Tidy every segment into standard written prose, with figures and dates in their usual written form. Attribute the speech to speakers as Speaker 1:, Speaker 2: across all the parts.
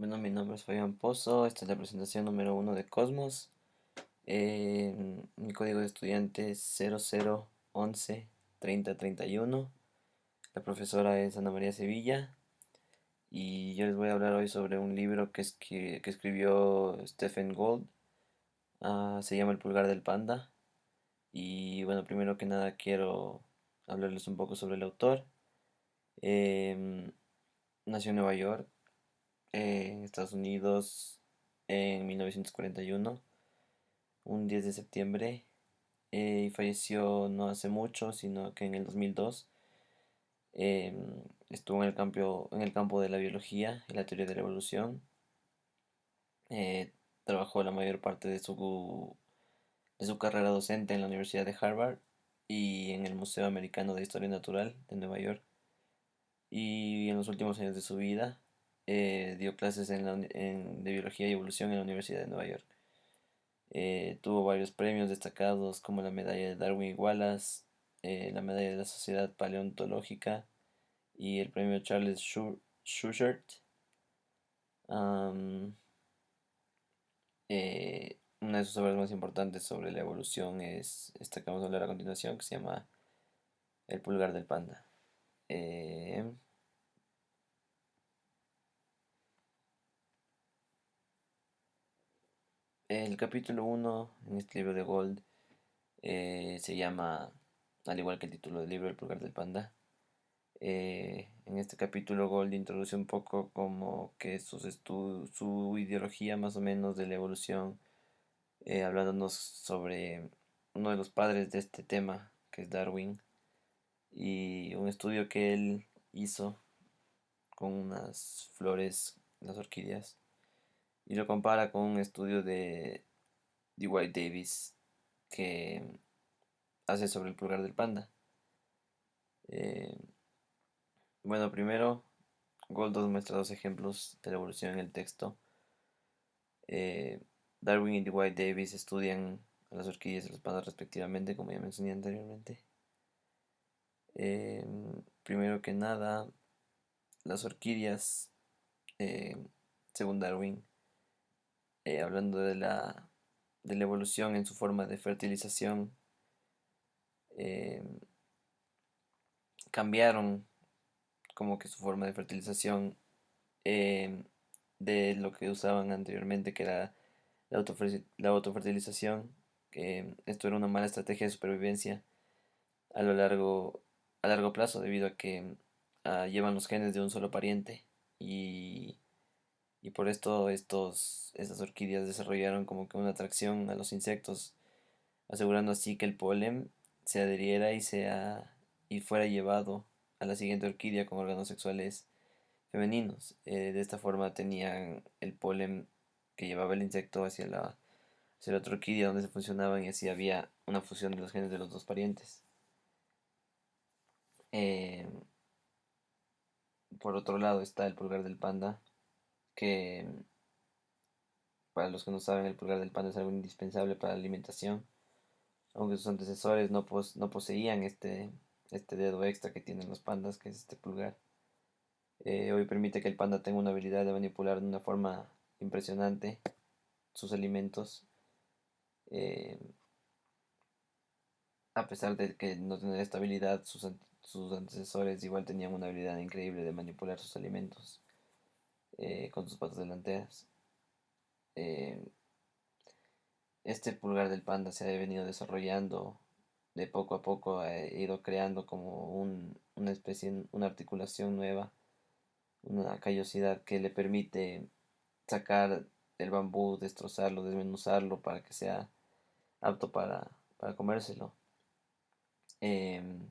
Speaker 1: Bueno, mi nombre es Fabián Pozo, esta es la presentación número uno de Cosmos. Mi código de estudiante es 00113031. La profesora es Ana María Sevilla y yo les voy a hablar hoy sobre un libro que escribió Stephen Gould. Se llama El pulgar del panda. Y bueno, primero que nada quiero hablarles un poco sobre el autor. Em, Nació en Nueva York, en Estados Unidos, en 1941, un 10 de septiembre, y falleció no hace mucho, sino que en el 2002. Estuvo en el campo de la biología y la teoría de la evolución. eh, Trabajó la mayor parte de su carrera docente en la Universidad de Harvard y en el Museo Americano de Historia Natural de Nueva York. Y en los últimos años de su vida dio clases de biología y evolución en la Universidad de Nueva York. Tuvo varios premios destacados como la medalla de Darwin y Wallace, la medalla de la Sociedad Paleontológica y el premio Charles Schubert. Am, una de sus obras más importantes sobre la evolución es esta que vamos a hablar a continuación, que se llama El pulgar del panda. Eh, el capítulo uno en este libro de Gold se llama, al igual que el título del libro, El pulgar del panda. En este capítulo Gold introduce un poco como que su ideología más o menos de la evolución, hablándonos sobre uno de los padres de este tema, que es Darwin, y un estudio que él hizo con unas flores, las orquídeas, y lo compara con un estudio de White Davis que hace sobre el pulgar del panda. Eh, bueno, primero, Gold nos muestra dos ejemplos de la evolución en el texto. Eh, Darwin y Dwight Davis estudian a las orquídeas y los pandas respectivamente, como ya mencioné anteriormente. Eh, Primero que nada, las orquídeas, eh, según Darwin, hablando de la evolución en su forma de fertilización, eh, cambiaron como que su forma de fertilización, eh, de lo que usaban anteriormente, que era la autofertilización, que esto era una mala estrategia de supervivencia a lo largo, a largo plazo, debido a que llevan los genes de un solo pariente y, y por esto estas orquídeas desarrollaron como que una atracción a los insectos, asegurando así que el polen se adheriera y fuera llevado a la siguiente orquídea con órganos sexuales femeninos. De esta forma tenían el polen que llevaba el insecto hacia la otra orquídea donde se funcionaban, y así había una fusión de los genes de los dos parientes. Eh, por otro lado está el pulgar del panda, que para los que no saben, el pulgar del panda es algo indispensable para la alimentación, aunque sus antecesores no poseían este dedo extra que tienen los pandas, que es este pulgar. Hoy permite que el panda tenga una habilidad de manipular de una forma impresionante sus alimentos, eh, a pesar de que no tener esta habilidad, sus antecesores igual tenían una habilidad increíble de manipular sus alimentos con sus patas delanteras. Eh, este pulgar del panda se ha venido desarrollando de poco a poco, ha ido creando como una especie, una articulación nueva, una callosidad que le permite sacar el bambú, destrozarlo, desmenuzarlo para que sea apto para comérselo. Em,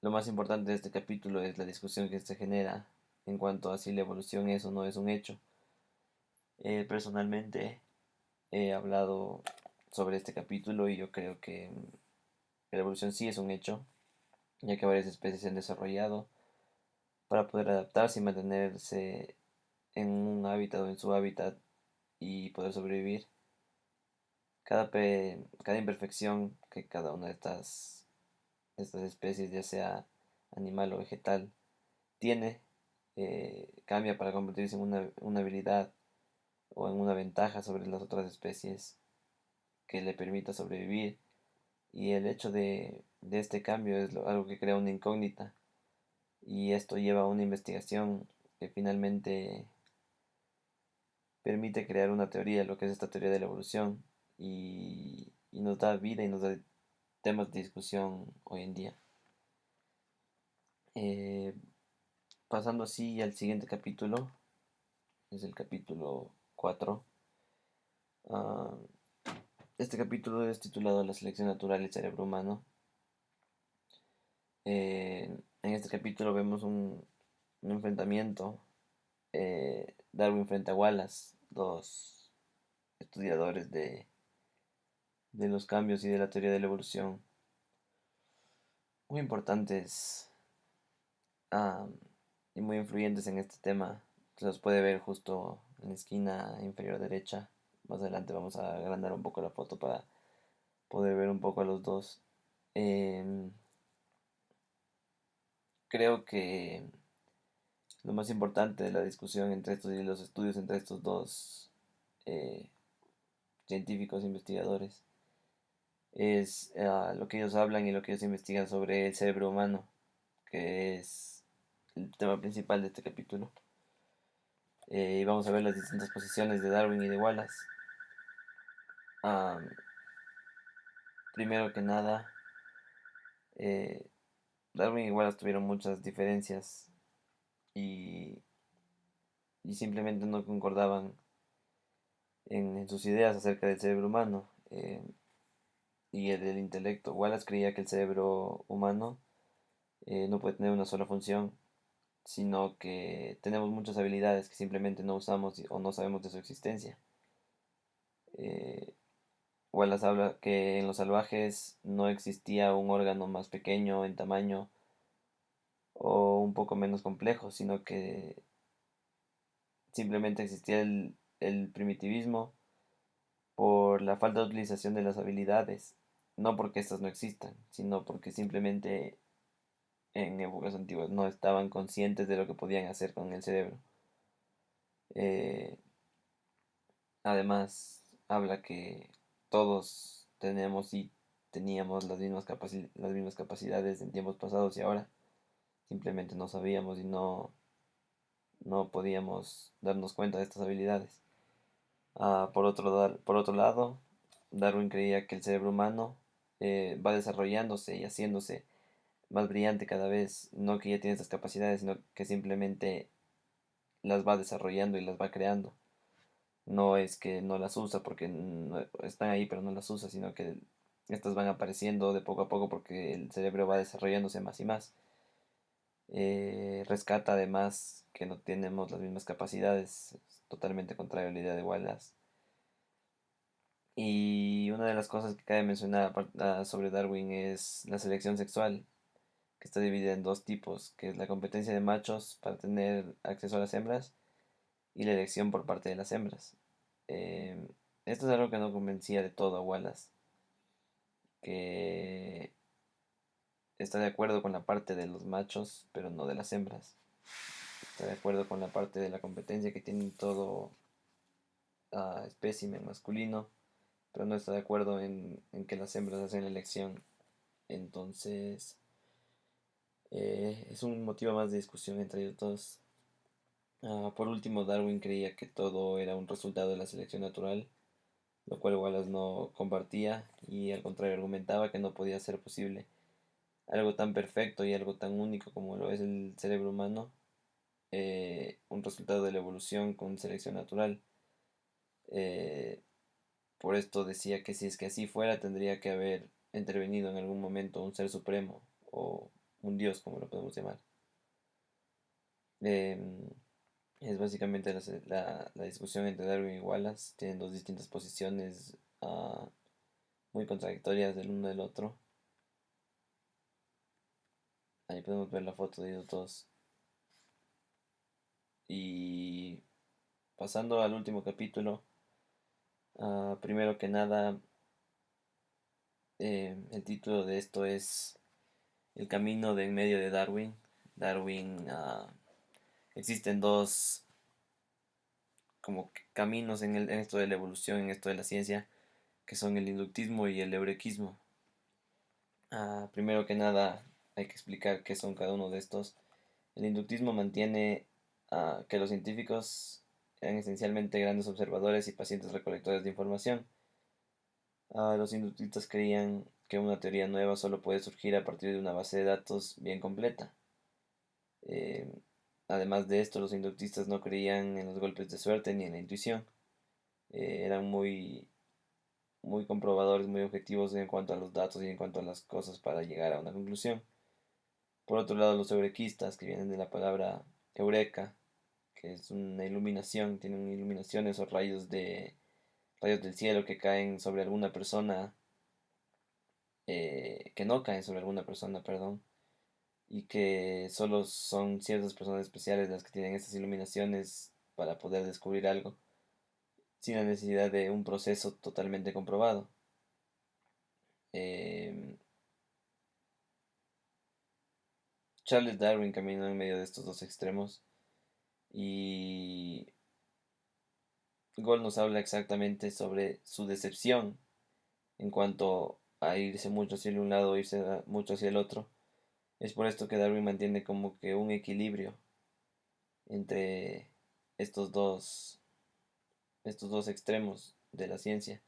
Speaker 1: lo más importante de este capítulo es la discusión que se genera en cuanto a si la evolución es o no es un hecho. Personalmente he hablado sobre este capítulo y yo creo que la evolución sí es un hecho, ya que varias especies se han desarrollado para poder adaptarse y mantenerse en un hábitat o en su hábitat y poder sobrevivir. Cada imperfección que cada una de estas especies, ya sea animal o vegetal, tiene, cambia para convertirse en una habilidad o en una ventaja sobre las otras especies que le permita sobrevivir. Y el hecho de este cambio es algo que crea una incógnita, y esto lleva a una investigación que finalmente permite crear una teoría, lo que es esta teoría de la evolución, y nos da vida y nos da temas de discusión hoy en día. Eh, Pasando así al siguiente capítulo, es el capítulo 4. Ah, este capítulo es titulado La selección natural del cerebro humano. En este capítulo vemos un enfrentamiento, Darwin frente a Wallace, dos estudiadores de los cambios y de la teoría de la evolución, muy importantes, ah, y muy influyentes en este tema. Se los puede ver justo en la esquina inferior derecha. Más adelante vamos a agrandar un poco la foto para poder ver un poco a los dos. Em, Creo que lo más importante de la discusión entre estos y los estudios entre estos dos eh, científicos investigadores es lo que ellos hablan y lo que ellos investigan sobre el cerebro humano, que es el tema principal de este capítulo. Y vamos a ver las distintas posiciones de Darwin y de Wallace. Ah, Primero que nada, eh, Darwin y Wallace tuvieron muchas diferencias, y, y simplemente no concordaban en sus ideas acerca del cerebro humano y el del intelecto. Wallace creía que el cerebro humano no puede tener una sola función, sino que tenemos muchas habilidades que simplemente no usamos o no sabemos de su existencia. Eh, Wallace habla que en los salvajes no existía un órgano más pequeño en tamaño o un poco menos complejo, sino que simplemente existía el primitivismo por la falta de utilización de las habilidades, no porque éstas no existan, sino porque simplemente en épocas antiguas no estaban conscientes de lo que podían hacer con el cerebro. Eh, Además, habla que todos tenemos y teníamos las mismas capacidades en tiempos pasados y ahora. Simplemente no sabíamos y no podíamos darnos cuenta de estas habilidades. Por otro lado, Darwin creía que el cerebro humano va desarrollándose y haciéndose más brillante cada vez, no que ya tiene estas capacidades, sino que simplemente las va desarrollando y las va creando. No es que no las usa porque están ahí pero no las usa, sino que estas van apareciendo de poco a poco porque el cerebro va desarrollándose más y más. Rescata además que no tenemos las mismas capacidades, es totalmente contrario a la idea de Wallace. Y una de las cosas que cabe mencionar sobre Darwin es la selección sexual, que está dividida en dos tipos, que es la competencia de machos para tener acceso a las hembras y la elección por parte de las hembras. Eh, Esto es algo que no convencía de todo a Wallace, que está de acuerdo con la parte de los machos, pero no de las hembras. Está de acuerdo con la parte de la competencia que tiene todo espécimen masculino, pero no está de acuerdo en que las hembras hacen la elección. Entonces, es un motivo más de discusión entre ellos dos. Por último, Darwin creía que todo era un resultado de la selección natural, lo cual Wallace no compartía y al contrario argumentaba que no podía ser posible algo tan perfecto y algo tan único como lo es el cerebro humano, un resultado de la evolución con selección natural. Eh, por esto decía que si es que así fuera, tendría que haber intervenido en algún momento un ser supremo o un dios, como lo podemos llamar. Em, es básicamente la discusión entre Darwin y Wallace. Tienen dos distintas posiciones muy contradictorias del uno del otro. Ahí podemos ver la foto de ellos dos. Y pasando al último capítulo, primero que nada, el título de esto es El camino de en medio de Darwin. Darwin existen dos como caminos en esto de la evolución, en esto de la ciencia, que son el inductismo y el eurekismo. Primero que nada, hay que explicar qué son cada uno de estos. El inductismo mantiene que los científicos eran esencialmente grandes observadores y pacientes recolectores de información. Los inductistas creían que una teoría nueva solo puede surgir a partir de una base de datos bien completa. Eh, Además de esto, los inductistas no creían en los golpes de suerte ni en la intuición. Eran muy comprobadores, muy objetivos en cuanto a los datos y en cuanto a las cosas para llegar a una conclusión. Por otro lado, los eurequistas, que vienen de la palabra eureka, que es una iluminación, tienen iluminaciones o rayos del cielo que caen sobre alguna persona, que no caen sobre alguna persona, perdón, y que solo son ciertas personas especiales las que tienen estas iluminaciones para poder descubrir algo, sin la necesidad de un proceso totalmente comprobado. Eh, Charles Darwin caminó en medio de estos dos extremos y Gold nos habla exactamente sobre su decepción en cuanto a irse mucho hacia un lado o irse mucho hacia el otro. Es por esto que Darwin mantiene como que un equilibrio entre estos dos extremos de la ciencia.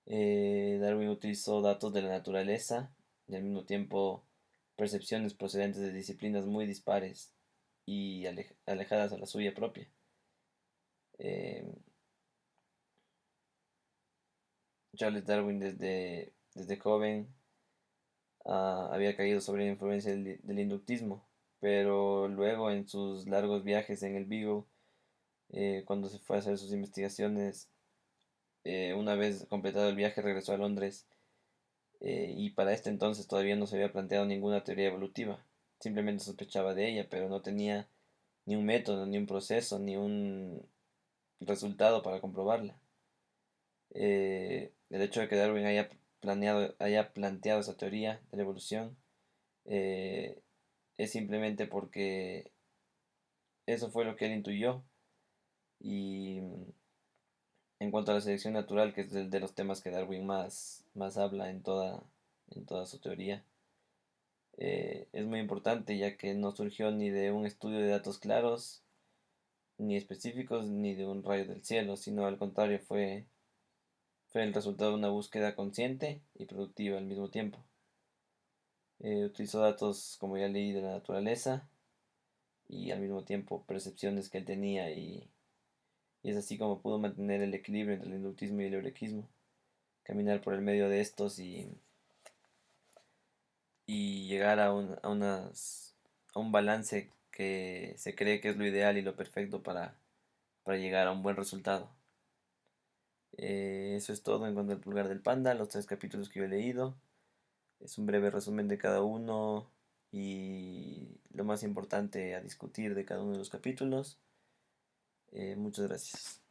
Speaker 1: Darwin utilizó datos de la naturaleza y al mismo tiempo percepciones procedentes de disciplinas muy dispares y alejadas a la suya propia. Eh, Charles Darwin desde joven había caído sobre la influencia del inductismo, pero luego en sus largos viajes en el Beagle, cuando se fue a hacer sus investigaciones, una vez completado el viaje regresó a Londres y para este entonces todavía no se había planteado ninguna teoría evolutiva, simplemente sospechaba de ella, pero no tenía ni un método, ni un proceso, ni un resultado para comprobarla. El hecho de que Darwin haya planteado esa teoría de la evolución eh, es simplemente porque eso fue lo que él intuyó. Y en cuanto a la selección natural, que es de los temas que Darwin más habla en toda su teoría, es muy importante ya que no surgió ni de un estudio de datos claros, ni específicos, ni de un rayo del cielo, sino al contrario, fue el resultado de una búsqueda consciente y productiva al mismo tiempo. Utilizó datos, como ya leí, de la naturaleza y al mismo tiempo percepciones que él tenía y es así como pudo mantener el equilibrio entre el inductismo y el eurekismo, caminar por el medio de estos y llegar a un balance que se cree que es lo ideal y lo perfecto para llegar a un buen resultado. Eso es todo en cuanto al pulgar del panda, los 3 capítulos que yo he leído. Es un breve resumen de cada uno y lo más importante a discutir de cada uno de los capítulos. Muchas gracias.